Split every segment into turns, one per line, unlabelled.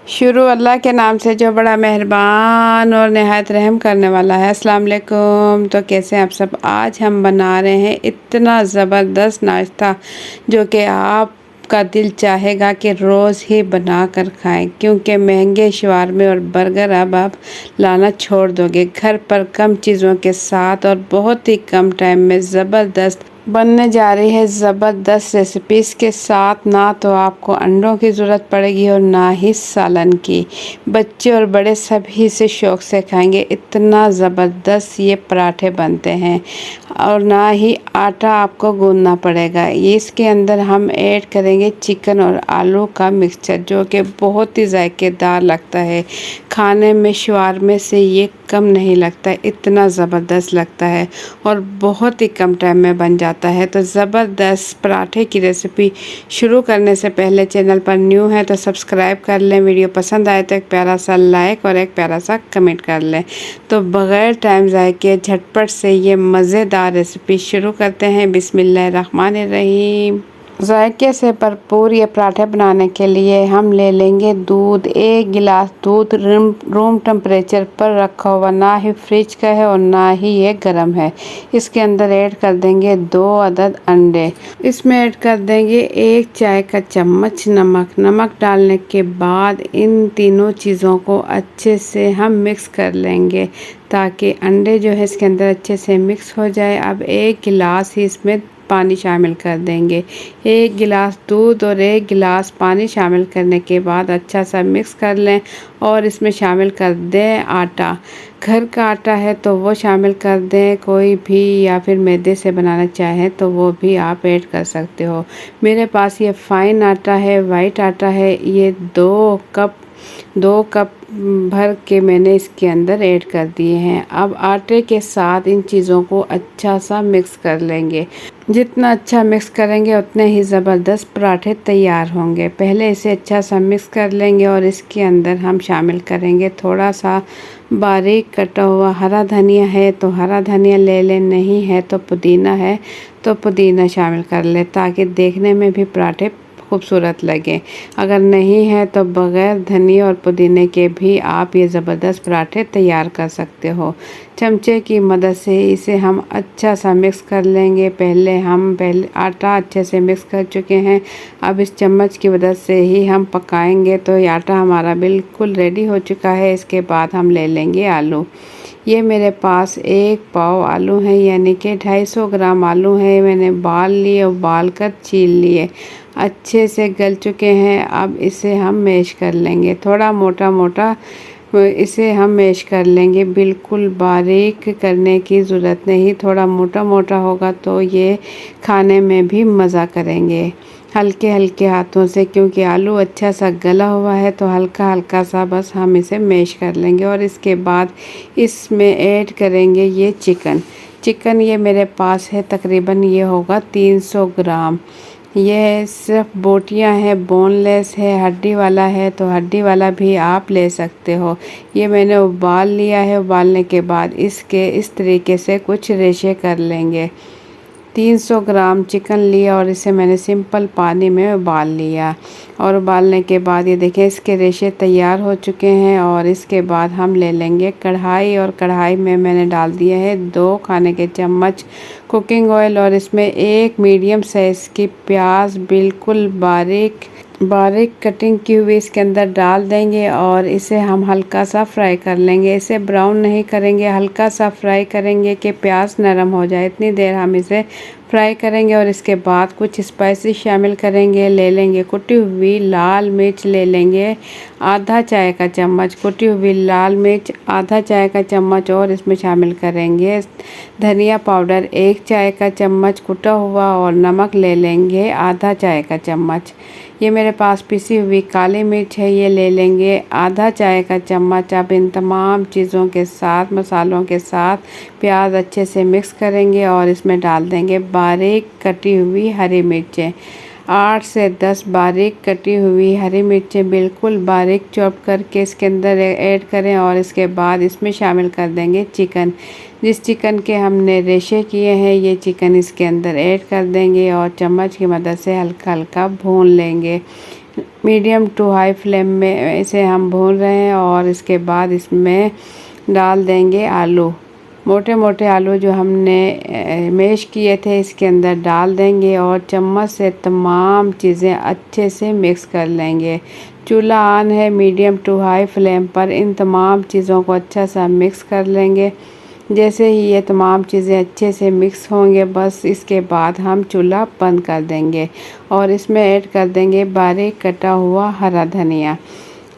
शुरू अल्लाह के नाम से जो बड़ा मेहरबान और नहायत रहम करने वाला है। अस्सलाम वालेकुम। तो कैसे हैं आप सब। आज हम बना रहे हैं इतना ज़बरदस्त नाश्ता जो कि आपका दिल चाहेगा कि रोज़ ही बना कर खाएं, क्योंकि महंगे शवारमे और बर्गर अब आप लाना छोड़ दोगे। घर पर कम चीज़ों के साथ और बहुत ही कम टाइम में ज़बरदस्त बनने जा रही है ज़बरदस्त रेसिपीज़ के साथ। ना तो आपको अंडों की ज़रूरत पड़ेगी और ना ही सालन की। बच्चे और बड़े सभी इसे शौक़ से खाएंगे। इतना ज़बरदस्त ये पराठे बनते हैं और ना ही आटा आपको गूंदना पड़ेगा। ये इसके अंदर हम ऐड करेंगे चिकन और आलू का मिक्सचर, जो कि बहुत ही जायकेदार लगता है। खाने में शवारमे से ये कम नहीं लगता, इतना ज़बरदस्त लगता है और बहुत ही कम टाइम में बन जाता है। तो ज़बरदस्त पराठे की रेसिपी शुरू करने से पहले चैनल पर न्यू है तो सब्सक्राइब कर लें। वीडियो पसंद आए तो एक प्यारा सा लाइक और एक प्यारा सा कमेंट कर लें। तो बग़ैर टाइम ज़ाय के झटपट से ये मज़ेदार रेसिपी शुरू करते हैं। बिस्मिल्लाहिर्रहमानिर्रहीम। जायके से भरपूर ये पराठे बनाने के लिए हम ले लेंगे दूध। 1 गिलास दूध रूम टेम्परेचर पर रखा हुआ, ना ही फ्रिज का है और ना ही ये गर्म है। इसके अंदर ऐड कर देंगे 2 अदद अंडे। इसमें ऐड कर देंगे 1 चाय का चम्मच नमक। नमक डालने के बाद इन तीनों चीज़ों को अच्छे से हम मिक्स कर लेंगे ताकि अंडे जो है इसके अंदर अच्छे से मिक्स हो जाए। अब 1 गिलास ही इसमें पानी शामिल कर देंगे। 1 गिलास दूध और 1 गिलास पानी शामिल करने के बाद अच्छा सा मिक्स कर लें और इसमें शामिल कर दें आटा। घर का आटा है तो वो शामिल कर दें, कोई भी या फिर मैदे से बनाना चाहें तो वो भी आप ऐड कर सकते हो। मेरे पास ये फाइन आटा है, वाइट आटा है। ये 2 कप भर के मैंने इसके अंदर ऐड कर दिए हैं। अब आटे के साथ इन चीज़ों को अच्छा सा मिक्स कर लेंगे। जितना अच्छा मिक्स करेंगे उतने ही ज़बरदस्त पराठे तैयार होंगे। पहले इसे अच्छा सा मिक्स कर लेंगे और इसके अंदर हम शामिल करेंगे थोड़ा सा बारीक कटा हुआ हरा धनिया है तो हरा धनिया ले लें, नहीं है तो पुदीना है तो पुदीना शामिल कर लें ताकि देखने में भी पराठे खूबसूरत लगे। अगर नहीं है तो बग़ैर धनिया और पुदीने के भी आप ये ज़बरदस्त पराठे तैयार कर सकते हो। चमचे की मदद से इसे हम अच्छा सा मिक्स कर लेंगे। पहले आटा अच्छे से मिक्स कर चुके हैं। अब इस चम्मच की मदद से ही हम पकाएंगे तो ये आटा हमारा बिल्कुल रेडी हो चुका है। इसके बाद हम ले लेंगे आलू। ये मेरे पास 1 पाव आलू हैं, यानी कि 250 ग्राम आलू हैं। मैंने बाल लिए और बाल कर छील लिए, अच्छे से गल चुके हैं। अब इसे हम मैश कर लेंगे, थोड़ा मोटा मोटा इसे हम मैश कर लेंगे। बिल्कुल बारीक करने की ज़रूरत नहीं, थोड़ा मोटा मोटा होगा तो ये खाने में भी मज़ा करेंगे। हल्के हल्के हाथों से, क्योंकि आलू अच्छा सा गला हुआ है तो हल्का हल्का सा बस हम इसे मैश कर लेंगे। और इसके बाद इसमें ऐड करेंगे ये चिकन ये मेरे पास है, तकरीबन ये होगा 300 ग्राम। यह सिर्फ बोटियां है, बोनलेस है। हड्डी वाला है तो हड्डी वाला भी आप ले सकते हो। ये मैंने उबाल लिया है। उबालने के बाद इसके इस तरीके से कुछ रेशे कर लेंगे। 300 ग्राम चिकन लिया और इसे मैंने सिंपल पानी में उबाल लिया। और उबालने के बाद ये देखें इसके रेशे तैयार हो चुके हैं। और इसके बाद हम ले लेंगे कढ़ाई, और कढ़ाई में मैंने डाल दिया है 2 खाने के चम्मच कुकिंग ऑयल। और इसमें 1 मीडियम साइज़ की प्याज बिल्कुल बारीक कटिंग की हुई इसके अंदर डाल देंगे और इसे हम हल्का सा फ्राई कर लेंगे। इसे ब्राउन नहीं करेंगे, हल्का सा फ्राई करेंगे कि प्याज नरम हो जाए, इतनी देर हम इसे फ्राई करेंगे। और इसके बाद कुछ स्पाइसी शामिल करेंगे। ले लेंगे कुटी हुई लाल मिर्च, ले लेंगे आधा चाय का चम्मच कुटी हुई लाल मिर्च, आधा चाय का चम्मच। और इसमें शामिल करेंगे धनिया पाउडर 1 चाय का चम्मच कुटा हुआ, और नमक ले लेंगे आधा चाय का चम्मच। ये मेरे पास पिसी हुई काली मिर्च है, ये ले लेंगे आधा चाय का चम्मच। अब इन तमाम चीज़ों के साथ, मसालों के साथ प्याज अच्छे से मिक्स करेंगे और इसमें डाल देंगे बारीक कटी हुई हरी मिर्चें। 8 से 10 बारीक कटी हुई हरी मिर्चें बिल्कुल बारीक चॉप करके इसके अंदर ऐड करें। और इसके बाद इसमें शामिल कर देंगे चिकन। जिस चिकन के हमने रेशे किए हैं ये चिकन इसके अंदर ऐड कर देंगे और चम्मच की मदद से हल्का हल्का भून लेंगे। मीडियम टू हाई फ्लेम में इसे हम भून रहे हैं और इसके बाद इसमें डाल देंगे आलू। मोटे मोटे आलू जो हमने मैश किए थे इसके अंदर डाल देंगे और चम्मच से तमाम चीज़ें अच्छे से मिक्स कर लेंगे। चूल्हा ऑन है मीडियम टू हाई फ्लेम पर। इन तमाम चीज़ों को अच्छा सा मिक्स कर लेंगे। जैसे ही ये तमाम चीज़ें अच्छे से मिक्स होंगे बस इसके बाद हम चूल्हा बंद कर देंगे और इसमें ऐड कर देंगे बारीक कटा हुआ हरा धनिया।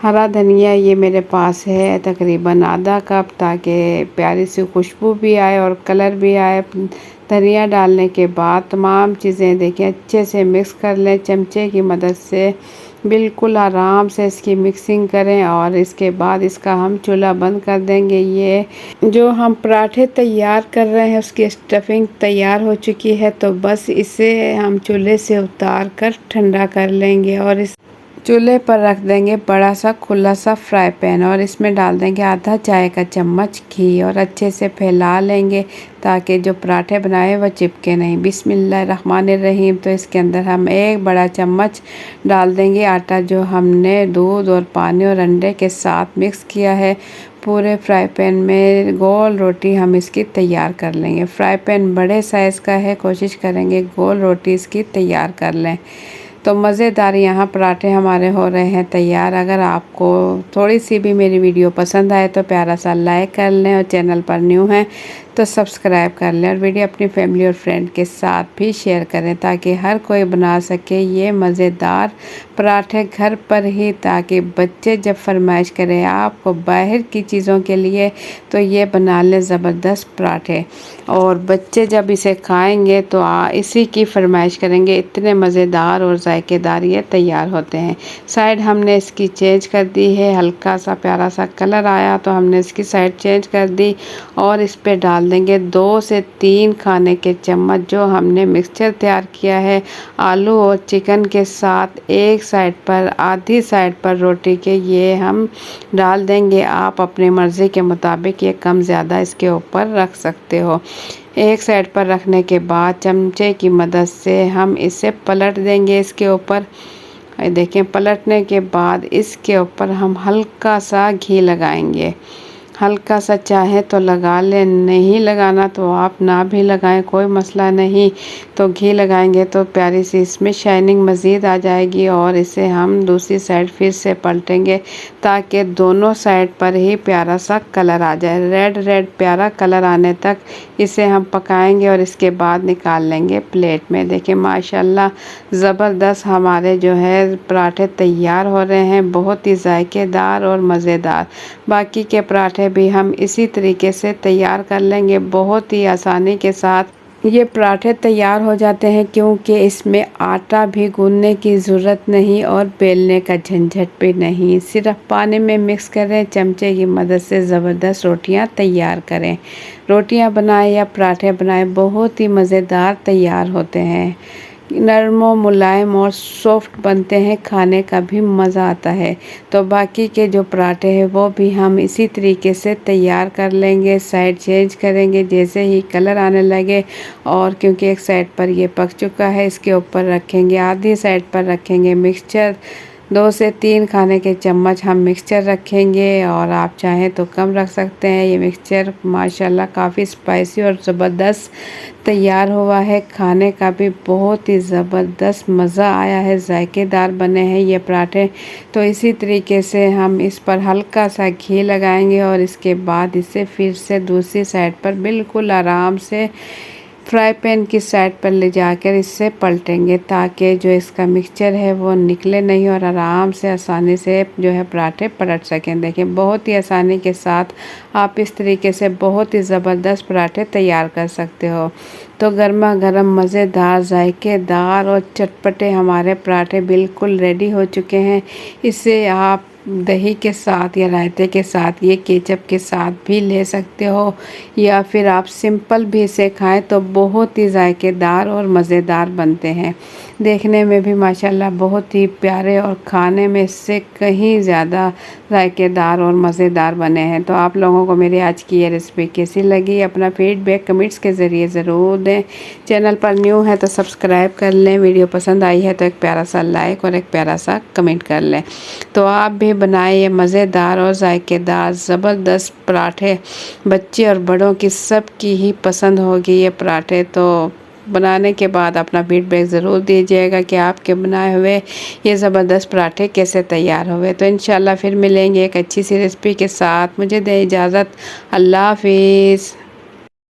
हरा धनिया ये मेरे पास है तकरीबन आधा कप, ताकि प्यारी सी खुशबू भी आए और कलर भी आए। धनिया डालने के बाद तमाम चीज़ें देखिए अच्छे से मिक्स कर लें। चमचे की मदद से बिल्कुल आराम से इसकी मिक्सिंग करें और इसके बाद इसका हम चूल्हा बंद कर देंगे। ये जो हम पराठे तैयार कर रहे हैं उसकी स्टफिंग तैयार हो चुकी है, तो बस इसे हम चूल्हे से उतार कर ठंडा कर लेंगे और इस चूल्हे पर रख देंगे बड़ा सा खुला सा फ्राई पैन और इसमें डाल देंगे आधा चाय का चम्मच घी और अच्छे से फैला लेंगे ताकि जो पराठे बनाए वो चिपके नहीं। बिस्मिल्लाहिर्रहमानिर्रहीम। तो इसके अंदर हम एक बड़ा चम्मच डाल देंगे आटा जो हमने दूध और पानी और अंडे के साथ मिक्स किया है। पूरे फ्राई पैन में गोल रोटी हम इसकी तैयार कर लेंगे। फ्राई पैन बड़े साइज़ का है, कोशिश करेंगे गोल रोटी इसकी तैयार कर लें। तो मज़ेदार यहाँ पराठे हमारे हो रहे हैं तैयार। अगर आपको थोड़ी सी भी मेरी वीडियो पसंद आए तो प्यारा सा लाइक कर लें और चैनल पर न्यू हैं तो सब्सक्राइब कर लें और वीडियो अपनी फैमिली और फ्रेंड के साथ भी शेयर करें ताकि हर कोई बना सके ये मज़ेदार पराठे घर पर ही, ताकि बच्चे जब फरमाइश करें आपको बाहर की चीज़ों के लिए तो ये बना लें ज़बरदस्त पराठे और बच्चे जब इसे खाएंगे तो इसी की फरमाइश करेंगे। इतने मज़ेदार और जायकेदार ये तैयार होते हैं। साइड हमने इसकी चेंज कर दी है, हल्का सा प्यारा सा कलर आया तो हमने इसकी साइड चेंज कर दी और इस पे डाल देंगे 2 से 3 खाने के चम्मच जो हमने मिक्सचर तैयार किया है आलू और चिकन के साथ। एक साइड पर आधी साइड पर रोटी के ये हम डाल देंगे। आप अपनी मर्ज़ी के मुताबिक ये कम ज़्यादा इसके ऊपर रख सकते हो। एक साइड पर रखने के बाद चमचे की मदद से हम इसे पलट देंगे इसके ऊपर। देखें पलटने के बाद इसके ऊपर हम हल्का सा घी लगाएंगे। हल्का सा चाहे तो लगा लें, नहीं लगाना तो आप ना भी लगाएं, कोई मसला नहीं। तो घी लगाएंगे तो प्यारी सी इसमें शाइनिंग मज़ीद आ जाएगी और इसे हम दूसरी साइड फिर से पलटेंगे ताकि दोनों साइड पर ही प्यारा सा कलर आ जाए। रेड रेड प्यारा कलर आने तक इसे हम पकाएंगे और इसके बाद निकाल लेंगे प्लेट में। देखिए माशाल्लाह ज़बरदस्त हमारे जो है पराठे तैयार हो रहे हैं, बहुत ही जायकेदार और मज़ेदार। बाकी के पराठे भी हम इसी तरीके से तैयार कर लेंगे बहुत ही आसानी के साथ। ये पराठे तैयार हो जाते हैं क्योंकि इसमें आटा भी गूंदने की ज़रूरत नहीं और बेलने का झंझट भी नहीं। सिर्फ पानी में मिक्स करें, चमचे की मदद से ज़बरदस्त रोटियां तैयार करें। रोटियां बनाएं या पराठे बनाएं बहुत ही मज़ेदार तैयार होते हैं। नरम मुलायम और सॉफ्ट बनते हैं, खाने का भी मज़ा आता है। तो बाकी के जो पराठे हैं वो भी हम इसी तरीके से तैयार कर लेंगे। साइड चेंज करेंगे जैसे ही कलर आने लगे और क्योंकि एक साइड पर ये पक चुका है इसके ऊपर रखेंगे, आधी साइड पर रखेंगे मिक्सचर। 2 से 3 खाने के चम्मच हम मिक्सचर रखेंगे और आप चाहें तो कम रख सकते हैं। ये मिक्सचर माशाल्लाह काफ़ी स्पाइसी और ज़बरदस्त तैयार हुआ है, खाने का भी बहुत ही ज़बरदस्त मज़ा आया है, जायकेदार बने हैं ये पराठे। तो इसी तरीके से हम इस पर हल्का सा घी लगाएंगे और इसके बाद इसे फिर से दूसरी साइड पर बिल्कुल आराम से फ्राई पैन की साइड पर ले जाकर इससे पलटेंगे ताकि जो इसका मिक्सचर है वो निकले नहीं और आराम से आसानी से जो है पराठे पलट सकें। देखें बहुत ही आसानी के साथ आप इस तरीके से बहुत ही ज़बरदस्त पराठे तैयार कर सकते हो। तो गर्मा गर्म मज़ेदार जायकेदार और चटपटे हमारे पराठे बिल्कुल रेडी हो चुके हैं। इसे आप दही के साथ या रायते के साथ, ये केचप के साथ भी ले सकते हो या फिर आप सिंपल भी इसे खाएं तो बहुत ही जायकेदार और मज़ेदार बनते हैं। देखने में भी माशाल्लाह बहुत ही प्यारे और खाने में इससे कहीं ज़्यादा जायकेदार और मज़ेदार बने हैं। तो आप लोगों को मेरी आज की ये रेसिपी कैसी लगी, अपना फीडबैक कमेंट्स के ज़रिए ज़रूर दें। चैनल पर न्यू है तो सब्सक्राइब कर लें, वीडियो पसंद आई है तो एक प्यारा सा लाइक और एक प्यारा सा कमेंट कर लें। तो आप भी बनाए ये मज़ेदार और जायकेदार ज़बरदस्त पराठे, बच्चे और बड़ों की सबकी ही पसंद होगी ये पराठे। तो बनाने के बाद अपना फीडबैक ज़रूर दीजिएगा कि आपके बनाए हुए ये ज़बरदस्त पराठे कैसे तैयार हुए। तो इंशाल्लाह फिर मिलेंगे एक अच्छी सी रेसिपी के साथ। मुझे दें इजाज़त। अल्लाह हाफिज़।